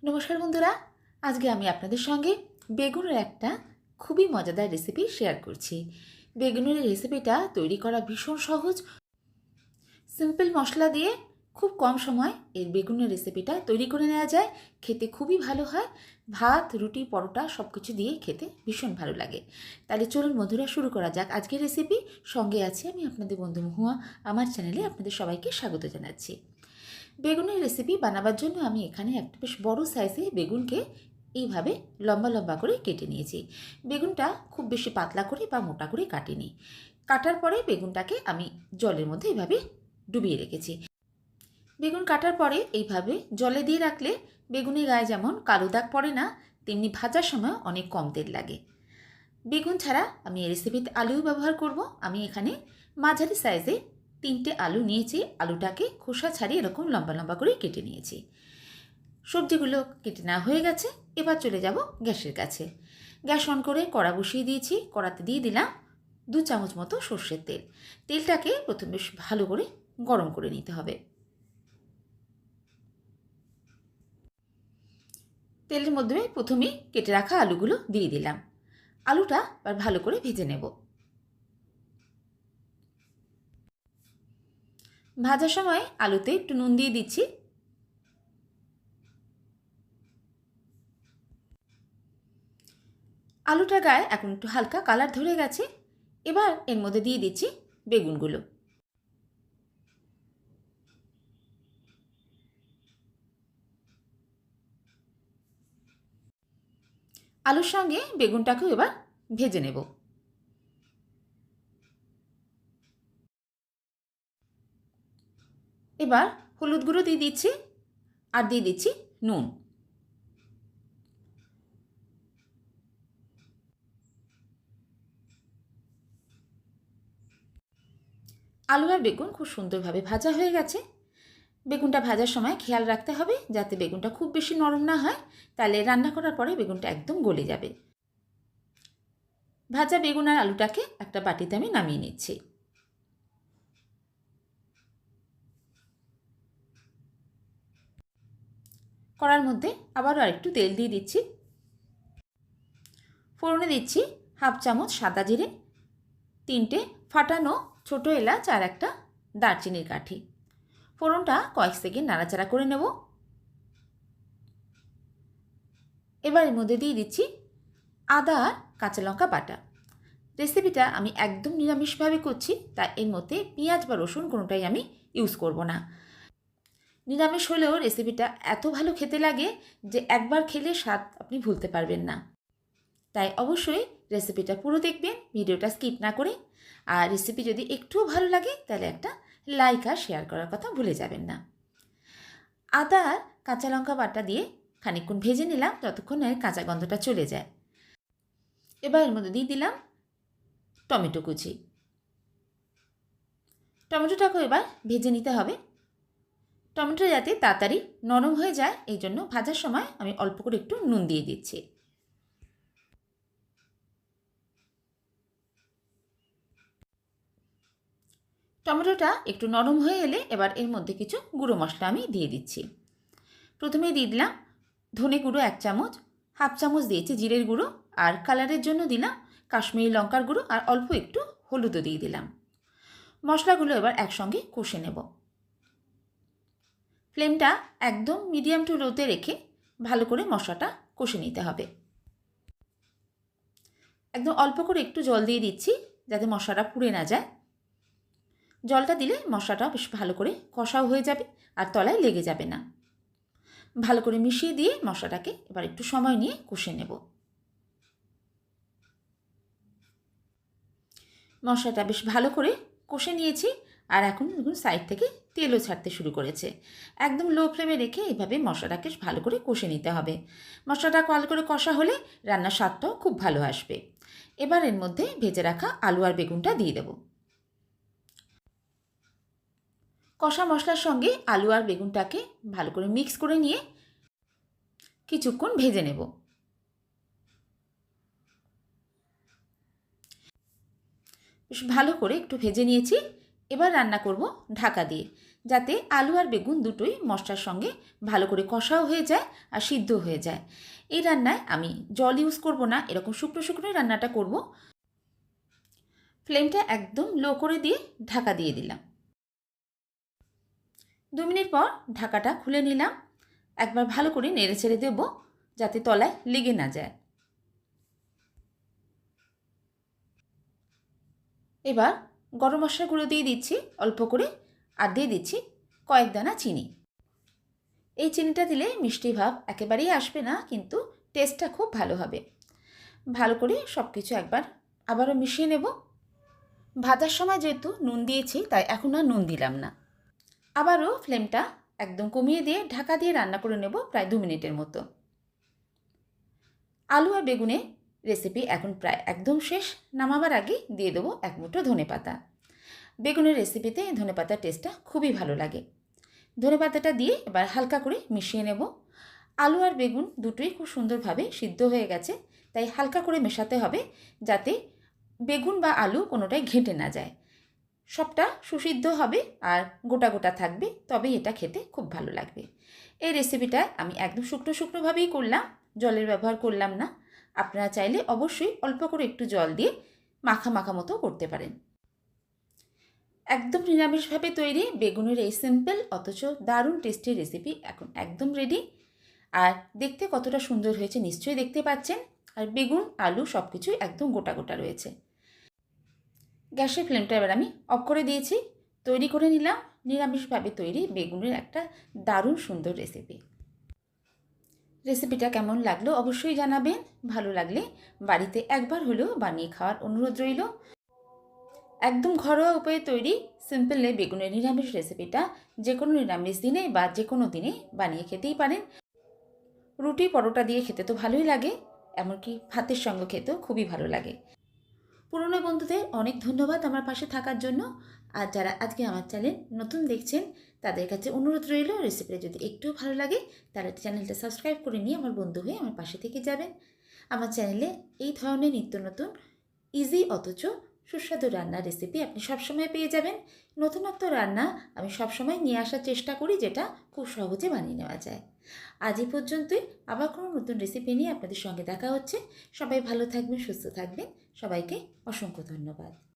নমস্কার বন্ধুরা, আজকে আমি আপনাদের সঙ্গে বেগুনের একটা খুবই মজাদার রেসিপি শেয়ার করছি। বেগুনের এই রেসিপিটা তৈরি করা ভীষণ সহজ। সিম্পল মশলা দিয়ে খুব কম সময় এই বেগুনের রেসিপিটা তৈরি করে নেওয়া যায়। খেতে খুবই ভালো হয়। ভাত, রুটি, পরোটা সব কিছু দিয়ে খেতে ভীষণ ভালো লাগে। তাহলে চলুন বন্ধুরা, শুরু করা যাক আজকের রেসিপি। সঙ্গে আছি আমি আপনাদের বন্ধু মহুয়া। আমার চ্যানেলে আপনাদের সবাইকে স্বাগত জানাচ্ছি। বেগুনের রেসিপি বানাবার জন্য আমি এখানে একটা বেশ বড় সাইজে বেগুনকে এইভাবে লম্বা লম্বা করে কেটে নিয়েছি। বেগুনটা খুব বেশি পাতলা করে বা মোটা করে কাটিনি। কাটার পরে বেগুনটাকে আমি জলের মধ্যে এইভাবে ডুবিয়ে রেখেছি। বেগুন কাটার পরে এইভাবে জলে দিয়ে রাখলে বেগুনের গায়ে যেমন কালো দাগ পড়ে না, তেমনি ভাজার সময় অনেক কম তেল লাগে। বেগুন ছাড়া আমি এই রেসিপিতে আলুও ব্যবহার করব। আমি এখানে মাঝারি সাইজে 3টে আলু নিয়েছি। আলুটাকে খোসা ছাড়িয়ে এরকম লম্বা লম্বা করে কেটে নিয়েছি। সবজিগুলো কেটে নেওয়া হয়ে গেছে। এবার চলে যাব গ্যাসের কাছে। গ্যাস অন করে কড়া বসিয়ে দিয়েছি। কড়াতে দিয়ে দিলাম 2 চামচ মতো সর্ষের তেল। তেলটাকে প্রথমে বেশ ভালো করে গরম করে নিতে হবে। তেলের মধ্যে প্রথমেই কেটে রাখা আলুগুলো দিয়ে দিলাম। আলুটা এবার ভালো করে ভেজে নেব। ভাজার সময় আলুতে একটু নুন দিয়ে দিচ্ছি। আলুটার গায়ে এখন একটু হালকা কালার ধরে গেছে। এবার এর মধ্যে দিয়ে দিচ্ছি বেগুনগুলো। আলুর সঙ্গে বেগুনটাকেও এবার ভেজে নেব। এবার হলুদ গুঁড়ো দিয়ে দিচ্ছি আর দিয়ে দিচ্ছি নুন। আলু আর বেগুন খুব সুন্দরভাবে ভাজা হয়ে গেছে। বেগুনটা ভাজার সময় খেয়াল রাখতে হবে যাতে বেগুনটা খুব বেশি নরম না হয়, তাহলে রান্না করার পরে বেগুনটা একদম গলে যাবে। ভাজা বেগুন আর আলুটাকে একটা বাটিতে আমি নামিয়ে নিচ্ছি। কড়ার মধ্যে আবারও আরেকটু তেল দিয়ে দিচ্ছি। ফোড়নে দিচ্ছি 1/2 চামচ সাদা জিরে, 3টে ফাটানো ছোটো এলাচ আর একটা দারচিনির কাঠি। ফোড়নটা কয়েক সেকেন্ড নাড়াচাড়া করে নেব। এবার এর মধ্যে দিয়ে দিচ্ছি আদা আর কাঁচা লঙ্কা বাটা। রেসিপিটা আমি একদম নিরামিষভাবে করছি, তাই এর মধ্যে পেঁয়াজ বা রসুন কোনোটাই আমি ইউজ করব না। নিরামিষ হলেও রেসিপিটা এত ভালো খেতে লাগে যে একবার খেলে স্বাদ আপনি ভুলতে পারবেন না। তাই অবশ্যই রেসিপিটা পুরো দেখবেন, ভিডিওটা স্কিপ না করে। আর রেসিপি যদি একটুও ভালো লাগে তাহলে একটা লাইক আর শেয়ার করার কথা ভুলে যাবেন না। আদা আর কাঁচা লঙ্কা বাটা দিয়ে খানিকক্ষণ ভেজে নিলাম যতক্ষণ এর কাঁচা গন্ধটা চলে যায়। এবার এর মধ্যে দিয়ে দিলাম টমেটো কুচি। টমেটোটাকেও এবার ভেজে নিতে হবে। টমেটো যাতে তাড়াতাড়ি নরম হয়ে যায় এই জন্য ভাজার সময় আমি অল্প করে একটু নুন দিয়ে দিচ্ছি। টমেটোটা একটু নরম হয়ে এলে এবার এর মধ্যে কিছু গুঁড়ো মশলা আমি দিয়ে দিচ্ছি। প্রথমেই দিয়ে দিলাম ধনে গুঁড়ো 1 চামচ, 1/2 চামচ দিয়েছি জিরের গুঁড়ো, আর কালারের জন্য দিলাম কাশ্মীরি লঙ্কার গুঁড়ো, আর অল্প একটু হলুদও দিয়ে দিলাম। মশলাগুলো এবার একসঙ্গে কষে নেব। ফ্লেমটা একদম মিডিয়াম টু লোতে রেখে ভালো করে মশলাটা কষে নিতে হবে। একদম অল্প করে একটু জল দিয়ে দিচ্ছি যাতে মশলাটা পুড়ে না যায়। জলটা দিলে মশলাটা বেশ ভালো করে কষাও হয়ে যাবে আর তলায় লেগে যাবে না। ভালো করে মিশিয়ে দিয়ে মশলাটাকে এবার একটু সময় নিয়ে কষে নেব। মশলাটা বেশ ভালো করে কষে নিয়েছি আর এখন দেখুন সাইড থেকে তেলও ছাড়তে শুরু করেছে। একদম লো ফ্লেমে রেখে এইভাবে মশলাটাকে ভালো করে কষে নিতে হবে। মশলাটা ভালো করে কষা হলে রান্নার স্বাদটাও খুব ভালো আসবে। এবার এর মধ্যে ভেজে রাখা আলু আর বেগুনটা দিয়ে দেব। কষা মশলার সঙ্গে আলু আর বেগুনটাকে ভালো করে মিক্স করে নিয়ে কিছুক্ষণ ভেজে নেব। বেশ ভালো করে একটু ভেজে নিয়েছি। এবার রান্না করব ঢাকা দিয়ে। যাতে আলু আর বেগুন দুটোই মশলার সঙ্গে ভালো করে কষাও হয়ে যায় আর সিদ্ধ হয়ে যায়। এই রান্নায় আমি জল ইউজ করব না, এরকম শুকনো শুকনোই রান্নাটা করব। ফ্লেমটা একদম লো করে দিয়ে ঢাকা দিয়ে দিলাম। 2 মিনিট পর ঢাকাটা খুলে নিলাম। একবার ভালো করে নেড়ে ছেড়ে দেব যাতে তলায় লেগে না যায়। এবার গরম মশলা গুঁড়ো দিয়ে দিচ্ছি অল্প করে, আর দিয়ে দিচ্ছি কয়েক দানা চিনি। এই চিনিটা দিলে মিষ্টি ভাব একেবারেই আসবে না, কিন্তু টেস্টটা খুব ভালো হবে। ভালো করে সব কিছু একবার আবারও মিশিয়ে নেব। ভাজার সময় যেহেতু নুন দিয়েছি তাই এখন আর নুন দিলাম না। আবারও ফ্লেমটা একদম কমিয়ে দিয়ে ঢাকা দিয়ে রান্না করে নেব প্রায় 2 মিনিটের মতো। আলু আর বেগুনের রেসিপি এখন প্রায় একদম শেষ। নামাবার আগে দিয়ে দেবো 1 মুঠো ধনেপাতা। বেগুনের রেসিপিতে ধনেপাতার টেস্টটা খুবই ভালো লাগে। ধনেপাতাটা দিয়ে এবার হালকা করে মিশিয়ে নেব। আলু আর বেগুন দুটোই খুব সুন্দরভাবে সিদ্ধ হয়ে গেছে, তাই হালকা করে মেশাতে হবে যাতে বেগুন বা আলু কোনোটাই ঘেঁটে না যায়। সবটা সুসিদ্ধ হবে আর গোটা গোটা থাকবে, তবেই এটা খেতে খুব ভালো লাগবে। এই রেসিপিটা আমি একদম শুকনো শুকনোভাবেই করলাম, জলের ব্যবহার করলাম না। আপনারা চাইলে অবশ্যই অল্প করে একটু জল দিয়ে মাখা মাখা মতো করতে পারেন। একদম নিরামিষভাবে তৈরি বেগুনের এই সিম্পল অথচ দারুণ টেস্টি রেসিপি এখন একদম রেডি। আর দেখতে কতটা সুন্দর হয়েছে নিশ্চয়ই দেখতে পাচ্ছেন। আর বেগুন আলু সব কিছুই একদম গোটা গোটা রয়েছে। গ্যাসের ফ্লেমটা এবার আমি অফ করে দিয়েছি। তৈরি করে নিলাম নিরামিষভাবে তৈরি বেগুনের একটা দারুণ সুন্দর রেসিপি। রেসিপিটা কেমন লাগলো অবশ্যই জানাবেন। ভালো লাগলে বাড়িতে একবার হলেও বানিয়ে খাওয়ার অনুরোধ রইল। একদম ঘরোয়া উপায়ে তৈরি সিম্পলে বেগুনের নিরামিষ রেসিপিটা যে কোনো নিরামিষ দিনে বা যে কোনো দিনে বানিয়ে খেতেই পারেন। রুটি পরোটা দিয়ে খেতে তো ভালোই লাগে, এমনকি ভাতের সঙ্গে খেতেও খুবই ভালো লাগে। পুরনো বন্ধুদের অনেক ধন্যবাদ আমার পাশে থাকার জন্য। আর যারা আজকে আমার চ্যানেল নতুন দেখছেন তাদের কাছে অনুরোধ রইল, রেসিপিটা যদি একটু ভালো লাগে তাহলে চ্যানেলটা সাবস্ক্রাইব করে নিয়ে আমার বন্ধু হয়ে আমার পাশে থেকে যাবেন। আমার চ্যানেলে এই ধরনের নিত্য নতুন ইজি অথচ সুস্বাদু রান্নার রেসিপি আপনি সবসময় পেয়ে যাবেন। নতুনত্ব রান্না আমি সবসময় নিয়ে আসার চেষ্টা করি যেটা খুব সহজে বানিয়ে নেওয়া যায়। আজ এই পর্যন্তই, আবার কোনো নতুন রেসিপি নিয়ে আপনাদের সঙ্গে দেখা হচ্ছে। সবাই ভালো থাকবেন, সুস্থ থাকবেন। সবাইকে অসংখ্য ধন্যবাদ।